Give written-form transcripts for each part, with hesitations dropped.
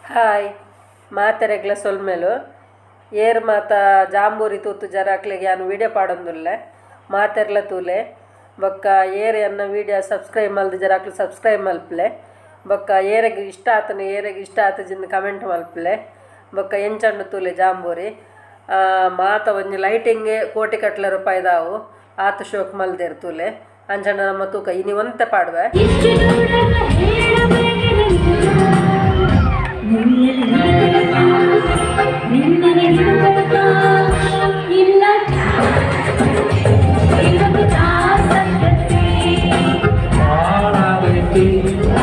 Hi ಮಾತೆರೆಗ್ಲ ಸೊಲ್ಮೆಲು air ಮಾತ jamboree ತೂತು ಜರಾಕ್ಲೆಗೆ ನಾನು ವೀಡಿಯೋ ಪಾಡೊಂದುಲ್ಲೆ ಮಾತೆರ್ಲ ತೂಲೆ ಬೊಕ್ಕ ಏರೆ ಅನ್ನ ವೀಡಿಯೋ ಸಬ್ಸ್ಕ್ರೈಬ್ ಮಲ್ದು ಜರಾಕ್ಲು ಸಬ್ಸ್ಕ್ರೈಬ್ ಮಲ್ಪಲೆ ಬೊಕ್ಕ ಏರೆಗೆ ಇಷ್ಟ ಆತನು ಏರೆಗೆ ಇಷ್ಟ ಆತಜಿಂದ ಕಮೆಂಟ್ ಮಲ್ಪಲೆ ಬೊಕ್ಕ ಎಂಚಂಡು ತೂಲೆ ಜಾಂಬೂರಿ ಮಾತ ಒಂಜಿ ಲೈಟಿಂಗ್ಗೆ ಕೋಟಿ ಕಟ್ಲೆ ರೂಪಾಯಿದಾವು ಆತ ಶೋಕ್ ಮಲ್ದೇರು ತೂಲೆ ಅಂಚಂಡ ನಮ್ಮ ತೂಕ ಇನಿ ಒಂತೆ ಪಾಡುವೆ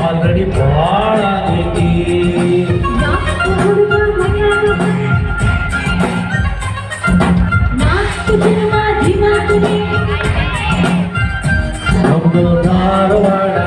ಆಲ್ರೆಡಿ ಭಾಳ ಆಗೈತಿ ನಮ್ದು ಧಾರವಾಡ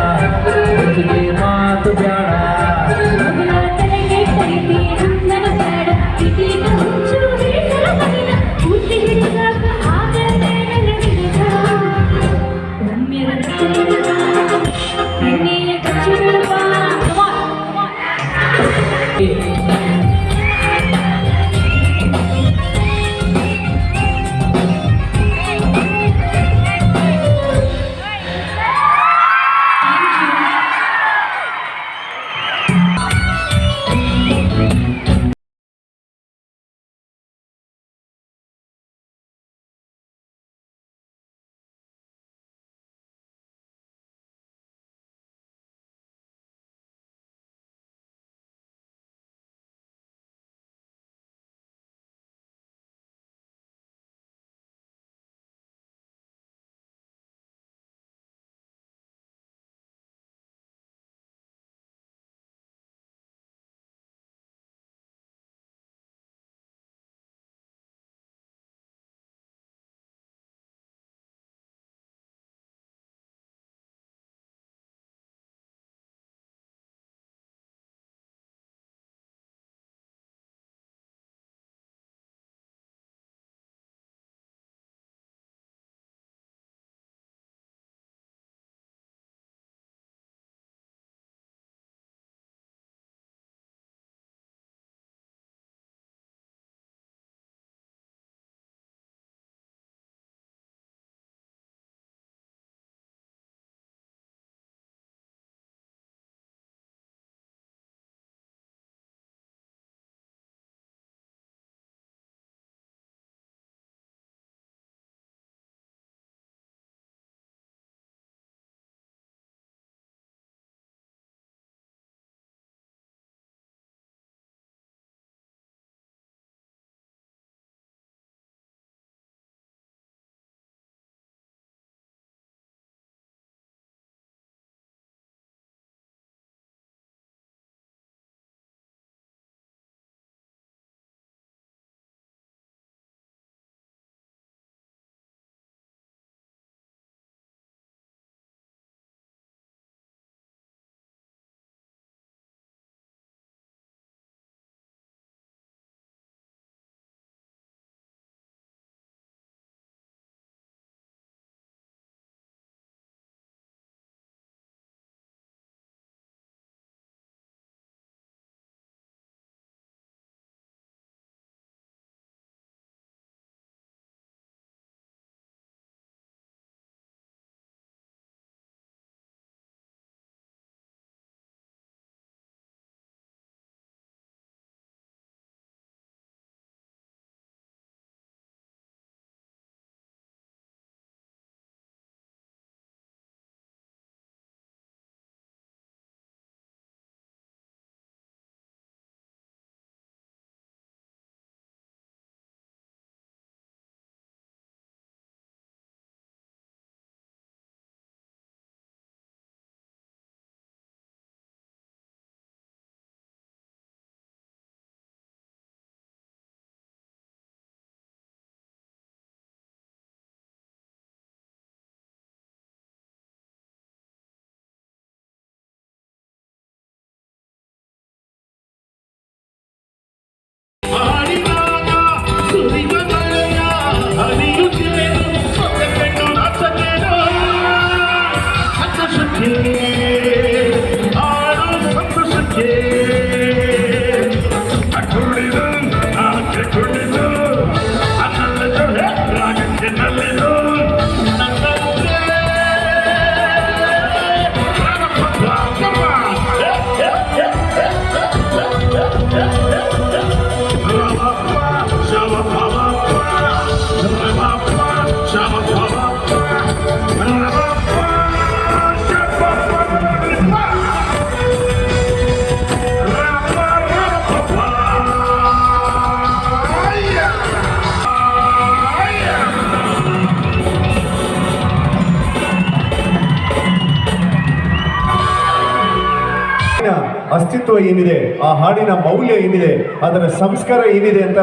ಮಹತ್ವ ಏನಿದೆ, ಆ ಹಾಡಿನ ಮೌಲ್ಯ ಏನಿದೆ, ಅದರ ಸಂಸ್ಕಾರ ಏನಿದೆ ಅಂತ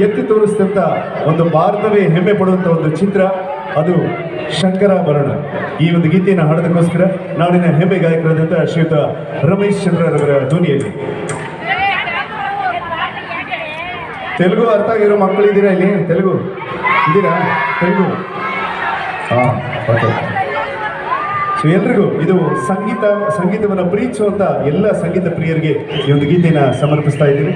ಎತ್ತಿ ತೋರಿಸಿದಂಥ ಒಂದು ಭಾರತವೇ ಹೆಮ್ಮೆ ಪಡುವಂಥ ಒಂದು ಚಿತ್ರ ಅದು ಶಂಕರಾಭರಣ. ಈ ಒಂದು ಗೀತೆಯನ್ನು ಹಾಡೋದಕ್ಕೋಸ್ಕರ ನಾಡಿನ ಹೆಮ್ಮೆ ಗಾಯಕರಾದಂಥ ಶ್ರೀಯುತ ರಮೇಶ್ ಚಂದ್ರರವರ ಧ್ವನಿಯಲ್ಲಿ. ತೆಲುಗು ಅರ್ಥ ಆಗಿರೋ ಮಕ್ಕಳಿದ್ದೀರಾ ಇಲ್ಲಿ? ತೆಲುಗು ಇದ್ದೀರಾ? ತೆಲುಗು ಹಾಂ, ಓಕೆ. ಸೊ ಎಲ್ರಿಗೂ ಇದು ಸಂಗೀತವನ್ನು ಪ್ರೀತಿಸುವಂಥ ಎಲ್ಲ ಸಂಗೀತ ಪ್ರಿಯರಿಗೆ ಈ ಒಂದು ಗೀತೆಯನ್ನು ಸಮರ್ಪಿಸ್ತಾ ಇದ್ದೀವಿ.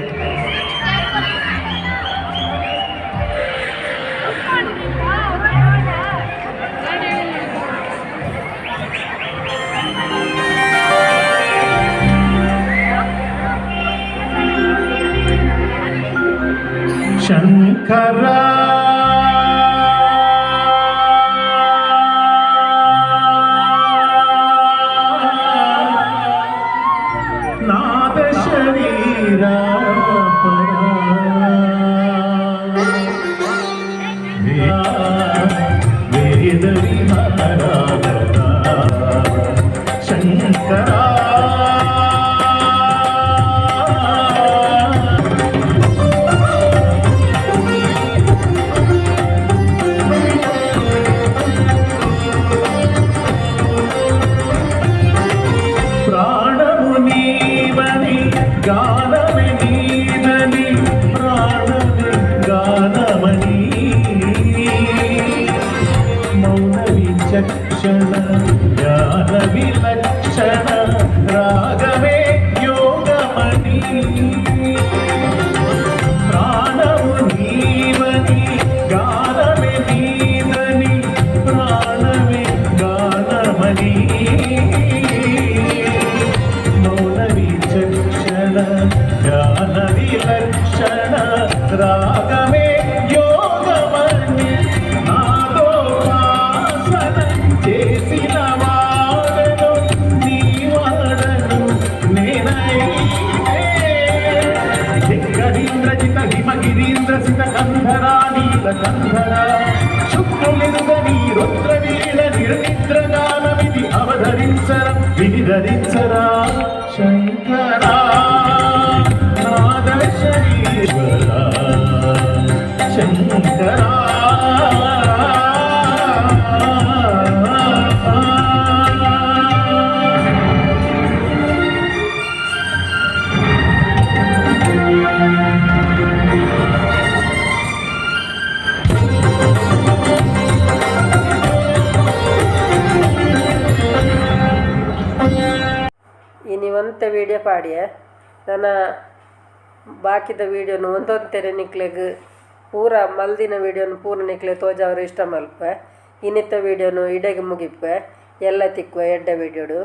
ಶಂಕರ ನಾದ ಶರೀರ ವೇದ ವಿಹಾರ ಶಂಕರ గానమే నీదని ప్రాణమే గానమని మౌన విచక్షణ జ్ఞాన విలక్షణ రాగమే యోగమని ప్రాణము నీవని గానమే నీదని ప్రాణమే గానమని జ్ఞాన విలక్షణ రాగమే యోగమని నాదో వాసన చేసిన వాడను నీ వాడను నేనైతే జగదీంద్రజిత హిమగిరీంద్రసిత కంధరా నీల కంధరా శుక్రులిరుగని రుద్రవీణ నిర్నిద్రగానమిది అవధరించర విధిధరించరా శంకరా నాద శరీర శంకరా. ಇನ್ನು ಒಂತೆ ವೀಡಿಯೋ ಪಾಡಿಯ ನನ್ನ ಬಾಕಿದ ವೀಡಿಯೋನು ಒಂದೊಂದು ತೆರೆ ನಿಕ್ಲೆಗ್ ಪೂರ ಮಲ್ದಿನ ವೀಡಿಯೋನು ಪೂರ ನಿಕ್ಲೆ ತೋಜಾವರು ಇಷ್ಟ ಮಲ್ಪೆ. ಇನ್ನಿತ್ತ ವೀಡಿಯೋನು ಇಡೆಗೆ ಮುಗಿಪೆ ಎಲ್ಲ ತಿಕ್ಕುವ ಎಡ್ಡೆ ವೀಡಿಯೋಡು.